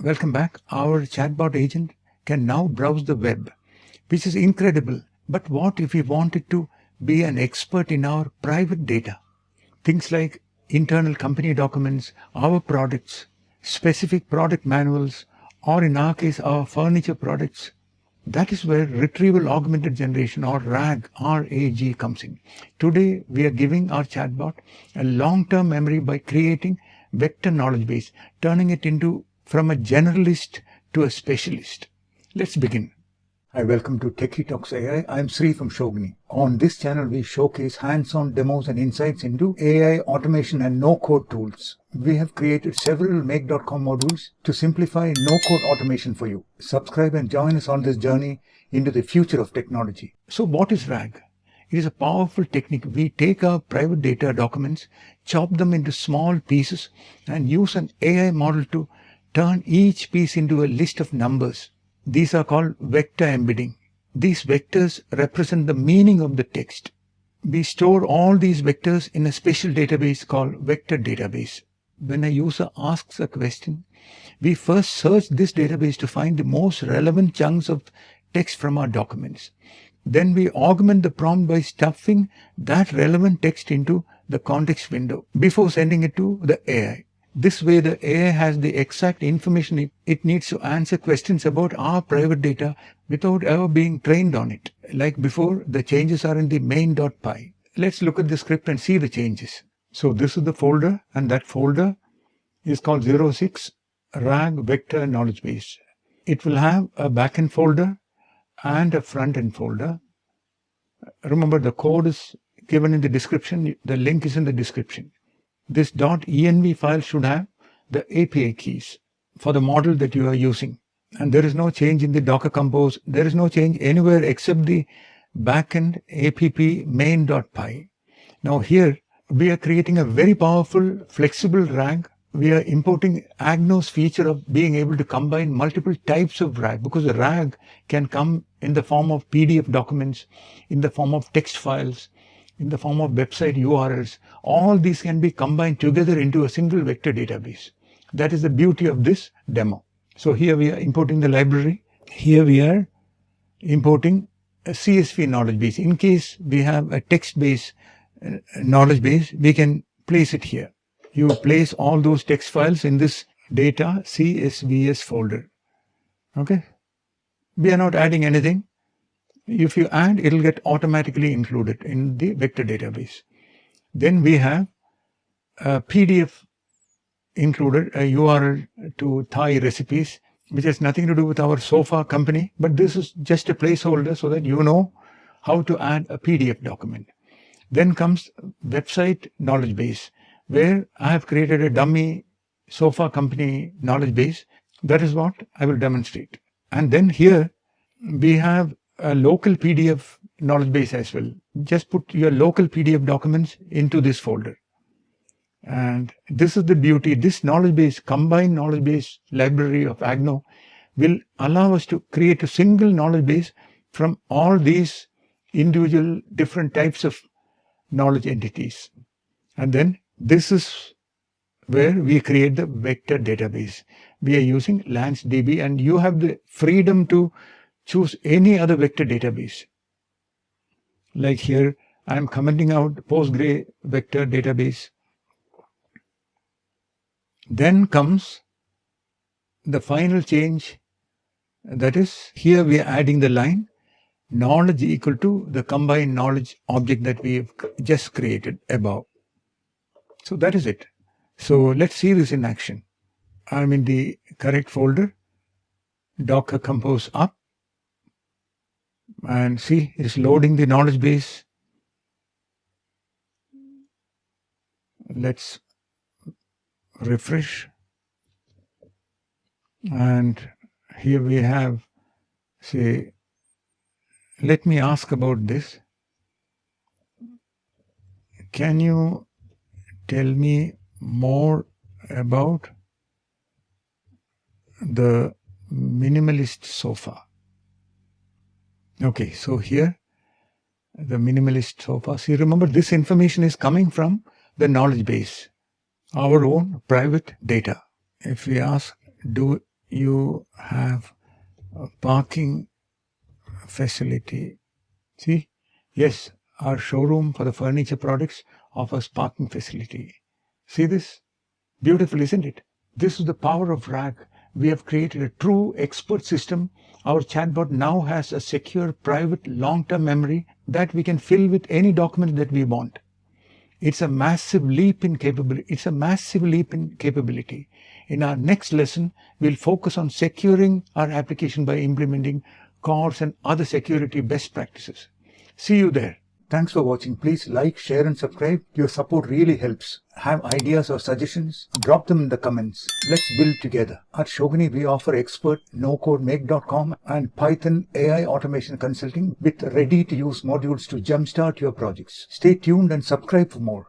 Welcome back. Our chatbot agent can now browse the web, which is incredible. But what if we wanted to be an expert in our private data? Things like internal company documents, our products, specific product manuals, or in our case, our furniture products. That is where retrieval augmented generation, or RAG comes in. Today, we are giving our chatbot a long-term memory by creating vector knowledge base, turning it into from a generalist to a specialist. Let's begin. Hi, welcome to Techie Talks AI. I'm Sri from Shogini. On this channel, we showcase hands-on demos and insights into AI automation and no-code tools. We have created several Make.com modules to simplify no-code automation for you. Subscribe and join us on this journey into the future of technology. So what is RAG? It is a powerful technique. We take our private data documents, chop them into small pieces, and use an AI model to turn each piece into a list of numbers. These are called vector embedding. These vectors represent the meaning of the text. We store all these vectors in a special database called vector database. When a user asks a question, we first search this database to find the most relevant chunks of text from our documents. Then we augment the prompt by stuffing that relevant text into the context window before sending it to the AI. This way, the AI has the exact information it needs to answer questions about our private data without ever being trained on it. Like before, the changes are in the main.py. Let's look at the script and see the changes. So this is the folder, and that folder is called 06 RAG Vector Knowledge Base. It will have a backend folder and a front-end folder. Remember, the code is given in the description. The link is in the description. This .env file should have the API keys for the model that you are using. And there is no change in the Docker Compose. There is no change anywhere except the backend app main.py. Now here, we are creating a very powerful, flexible RAG. We are importing Agno's feature of being able to combine multiple types of RAG, because the RAG can come in the form of PDF documents, in the form of text files, in the form of website URLs. All these can be combined together into a single vector database. That is the beauty of this demo. So here we are importing the library. Here we are importing a CSV knowledge base. In case we have a text-based knowledge base, we can place it here. You place all those text files in this data CSVS folder. Okay. We are not adding anything. If you add, it will get automatically included in the vector database. Then we have a PDF included, a URL to Thai recipes, which has nothing to do with our sofa company, but this is just a placeholder so that you know how to add a PDF document. Then comes website knowledge base, where I have created a dummy sofa company knowledge base. That is what I will demonstrate. And then here we have a local PDF knowledge base as well. Just put your local PDF documents into this folder. And this is the beauty. This knowledge base, combined knowledge base library of Agno, will allow us to create a single knowledge base from all these individual different types of knowledge entities. And then this is where we create the vector database. We are using LanceDB, and you have the freedom to choose any other vector database. Like here, I am commenting out Postgre vector database. Then comes the final change. That is, here we are adding the line knowledge equal to the combined knowledge object that we have just created above. So that is it. So let's see this in action. I'm in the correct folder, Docker Compose up. And see, it's loading the knowledge base. Let's refresh. And here we have, say, let me ask about this. Can you tell me more about the minimalist sofa? Okay, so here, the minimalist sofa. See, remember, this information is coming from the knowledge base, our own private data. If we ask, do you have a parking facility. See? Yes, our showroom for the furniture products offers parking facility. See this? Beautiful, isn't it? This is the power of RAG. We have created a true expert system. Our chatbot now has a secure, private, long-term memory that we can fill with any document that we want. It's a massive leap in capability. In our next lesson, we'll focus on securing our application by implementing CORS and other security best practices. See you there. Thanks for watching. Please like, share and subscribe. Your support really helps. Have ideas or suggestions? Drop them in the comments. Let's build together. At Shogini, we offer expert NoCodeMake.com and Python AI automation consulting with ready-to-use modules to jumpstart your projects. Stay tuned and subscribe for more.